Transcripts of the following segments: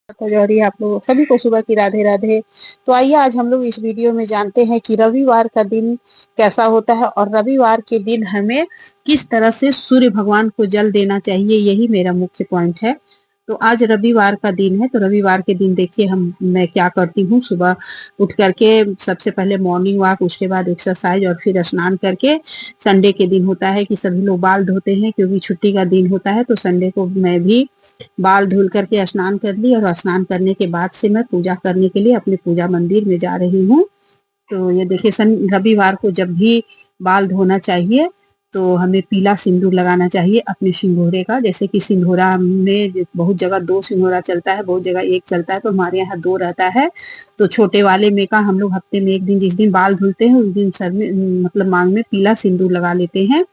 जौहरी आप लोग सभी को सुबह की राधे राधे। तो आइए आज हम लोग इस वीडियो में जानते हैं कि रविवार का दिन कैसा होता है और रविवार के दिन हमें किस तरह से सूर्य भगवान को जल देना चाहिए, यही मेरा मुख्य पॉइंट है। तो आज रविवार का दिन है, तो रविवार के दिन देखिए मैं क्या करती हूँ। सुबह उठ करके सबसे पहले मॉर्निंग वॉक, उसके बाद एक्सरसाइज और फिर स्नान करके संडे के दिन होता है कि सभी लोग बाल धोते हैं क्योंकि छुट्टी का दिन होता है। तो संडे को मैं भी बाल धुल करके स्नान कर ली और स्नान करने के बाद से मैं पूजा करने के लिए अपने पूजा मंदिर में जा रही हूँ। तो ये देखिए रविवार को जब भी बाल धोना चाहिए तो हमें पीला सिंदूर लगाना चाहिए अपने सिंदूरे का। जैसे कि सिंदूरा में बहुत जगह 2 सिंदूरा चलता है, बहुत जगह 1 चलता है, तो हमारे यहाँ 2 रहता है। तो छोटे वाले में का हम लोग हफ्ते में 1 दिन, जिस दिन बाल धुलते हैं उस दिन सर में मतलब मांग में पीला सिंदूर लगा लेते हैं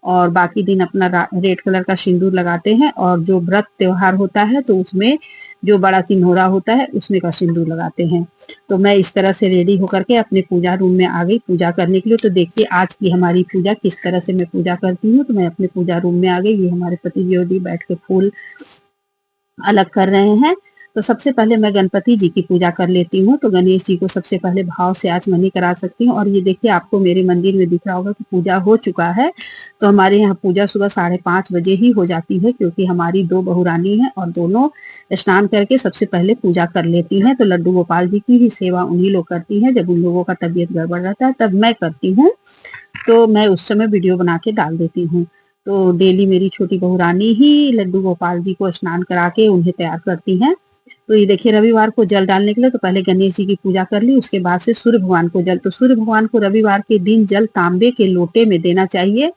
और बाकी दिन अपना रेड कलर का सिंदूर लगाते हैं। और जो व्रत त्योहार होता है तो उसमें जो बड़ा सिंदूरा होता है उसमें का सिंदूर लगाते हैं। तो मैं इस तरह से रेडी होकर के अपने पूजा रूम में आ गई पूजा करने के लिए। तो देखिए आज की हमारी पूजा किस तरह से मैं पूजा करती हूँ। तो मैं अपने पूजा रूम में आ गई। ये हमारे पति जी बैठ के फूल अलग कर रहे हैं। तो सबसे पहले मैं गणपति जी की पूजा कर लेती हूँ। तो गणेश जी को सबसे पहले भाव से आचमनी करा सकती हूँ। और ये देखिए आपको मेरे मंदिर में दिख रहा होगा कि पूजा हो चुका है। तो हमारे यहाँ पूजा सुबह 5:30 बजे ही हो जाती है क्योंकि हमारी 2 बहुरानी हैं और दोनों स्नान करके सबसे पहले पूजा कर लेती हैं। तो लड्डू गोपाल जी की ही सेवा उन्हीं लोग करती हैं। जब उन लोगों का तबीयत गड़बड़ रहता है तब मैं करती हूँ। तो मैं उस समय वीडियो बना के डाल देती हूँ। तो डेली मेरी छोटी बहू रानी ही लड्डू गोपाल जी को स्नान करा के उन्हें तैयार करती हैं। तो ये देखिए रविवार को जल डालने के लिए तो पहले गणेश जी की पूजा कर ली, उसके बाद से सूर्य भगवान को जल। तो सूर्य भगवान को रविवार के दिन जल तांबे के लोटे में देना चाहिए।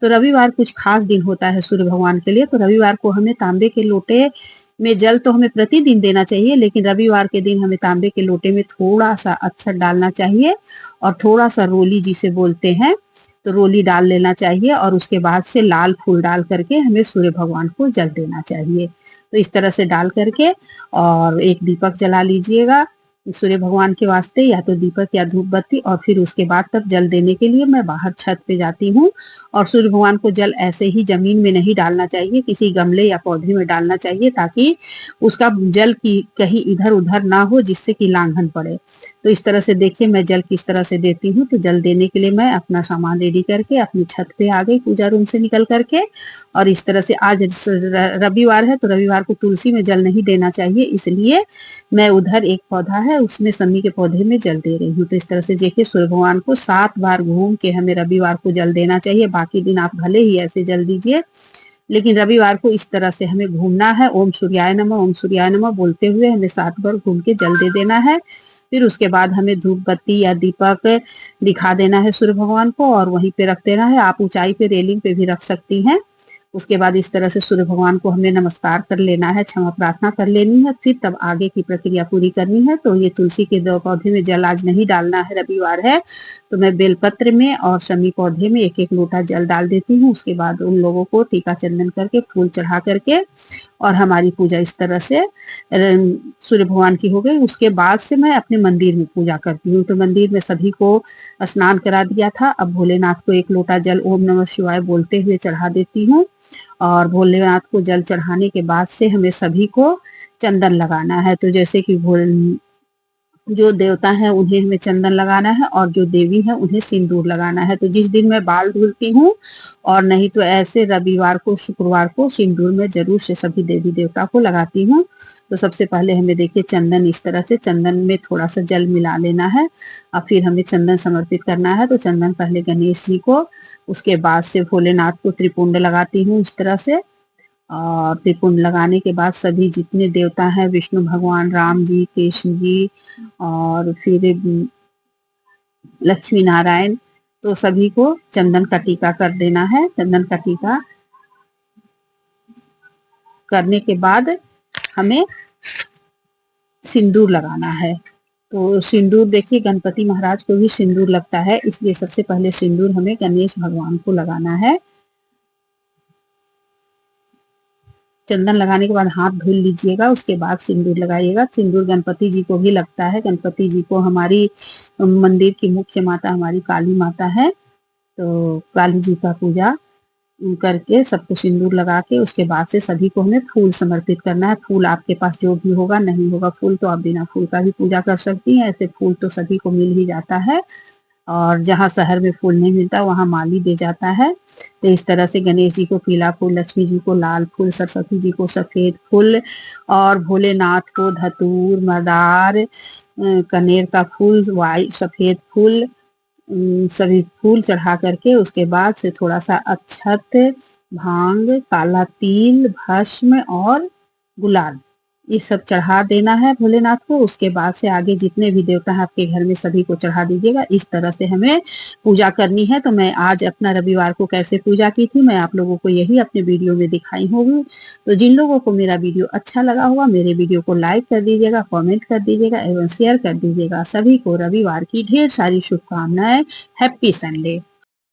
तो रविवार कुछ खास दिन होता है सूर्य भगवान के लिए। तो रविवार को हमें तांबे के लोटे में जल तो हमें प्रतिदिन देना चाहिए, लेकिन रविवार के दिन हमें तांबे के लोटे में थोड़ा सा अक्षत डालना चाहिए और थोड़ा सा रोली जिसे बोलते हैं तो रोली डाल लेना चाहिए। और उसके बाद से लाल फूल डाल करके हमें सूर्य भगवान को जल देना चाहिए। तो इस तरह से डाल करके और एक दीपक जला लीजिएगा सूर्य भगवान के वास्ते, या तो दीपक या धूप बत्ती। और फिर उसके बाद तब जल देने के लिए मैं बाहर छत पे जाती हूँ। और सूर्य भगवान को जल ऐसे ही जमीन में नहीं डालना चाहिए, किसी गमले या पौधे में डालना चाहिए ताकि उसका जल की कहीं इधर उधर ना हो जिससे कि लांघन पड़े। तो इस तरह से देखिए मैं जल किस तरह से देती हूँ। तो जल देने के लिए मैं अपना सामान रेडी करके अपनी छत पे आ गई पूजा रूम से निकल करके। और इस तरह से आज रविवार है तो रविवार को तुलसी में जल नहीं देना चाहिए, इसलिए मैं उधर एक पौधा है उसमें सन्नी के पौधे में जल दे रही हूँ। तो इस तरह से देखिए सूर्य भगवान को 7 बार घूम के हमें रविवार को जल देना चाहिए। बाकी दिन आप भले ही ऐसे जल दीजिए, लेकिन रविवार को इस तरह से हमें घूमना है। ओम सूर्याय नमः, ओम सूर्याय नमः बोलते हुए हमें 7 बार घूम के जल दे देना है। फिर उसके बाद हमें धूप बत्ती या दीपक दिखा देना है सूर्य भगवान को और वहीं पे रख देना है। आप ऊंचाई पे रेलिंग पे भी रख सकती हैं। उसके बाद इस तरह से सूर्य भगवान को हमें नमस्कार कर लेना है, क्षमा प्रार्थना कर लेनी है, फिर तब आगे की प्रक्रिया पूरी करनी है। तो ये तुलसी के 2 पौधे में जल आज नहीं डालना है, रविवार है। तो मैं बेलपत्र में और शमी पौधे में 1-1 लोटा जल डाल देती हूँ। उसके बाद उन लोगों को टीका चंदन करके फूल चढ़ा करके और हमारी पूजा इस तरह से सूर्य भगवान की हो गई। उसके बाद से मैं अपने मंदिर में पूजा करती हूँ। तो मंदिर में सभी को स्नान करा दिया था। अब भोलेनाथ को 1 लोटा जल ओम नमः शिवाय बोलते हुए चढ़ा देती हूँ। और भोलेनाथ को जल चढ़ाने के बाद से हमें सभी को चंदन लगाना है। तो जैसे कि जो देवता है उन्हें हमें चंदन लगाना है और जो देवी है उन्हें सिंदूर लगाना है। तो जिस दिन मैं बाल धुलती हूँ और नहीं तो ऐसे रविवार को शुक्रवार को सिंदूर में जरूर से सभी देवी देवता को लगाती हूँ। तो सबसे पहले हमें देखिए चंदन इस तरह से चंदन में थोड़ा सा जल मिला लेना है और फिर हमें चंदन समर्पित करना है। तो चंदन पहले गणेश जी को, उसके बाद से भोलेनाथ को त्रिपुंड लगाती हूँ इस तरह से। और त्रिपुंड लगाने के बाद सभी जितने देवता हैं, विष्णु भगवान, राम जी, कृष्ण जी और फिर लक्ष्मी नारायण, तो सभी को चंदन का टीका कर देना है। चंदन का टीका करने के बाद हमें सिंदूर लगाना है। तो सिंदूर देखिए गणपति महाराज को भी सिंदूर लगता है, इसलिए सबसे पहले सिंदूर हमें गणेश भगवान को लगाना है। चंदन लगाने के बाद हाथ धुल लीजिएगा, उसके बाद सिंदूर लगाइएगा। सिंदूर गणपति जी को भी लगता है। गणपति जी को हमारी मंदिर की मुख्य माता हमारी काली माता है, तो काली जी का पूजा करके सबको सिंदूर लगा के उसके बाद से सभी को हमें फूल समर्पित करना है। फूल आपके पास जो भी होगा, नहीं होगा फूल तो आप बिना फूल का भी पूजा कर सकती हैं। ऐसे फूल तो सभी को मिल ही जाता है, और जहाँ शहर में फूल नहीं मिलता वहाँ माली दे जाता है। तो इस तरह से गणेश जी को पीला फूल, लक्ष्मी जी को लाल फूल, सरस्वती जी को सफेद फूल, और भोलेनाथ को धतूर, मदार, कनेर का फूल, वाइट सफेद फूल, सभी फूल चढ़ा करके उसके बाद से थोड़ा सा अक्षत, भांग, काला तिल, भस्म और गुलाल, ये सब चढ़ा देना है भोलेनाथ को। उसके बाद से आगे जितने भी देवता हैं आपके घर में सभी को चढ़ा दीजिएगा। इस तरह से हमें पूजा करनी है। तो मैं आज अपना रविवार को कैसे पूजा की थी, मैं आप लोगों को यही अपने वीडियो में दिखाई होगी। तो जिन लोगों को मेरा वीडियो अच्छा लगा होगा, मेरे वीडियो को लाइक कर दीजिएगा, कमेंट कर दीजिएगा एवं शेयर कर दीजिएगा। सभी को रविवार की ढेर सारी शुभकामनाएं। Happy Sunday.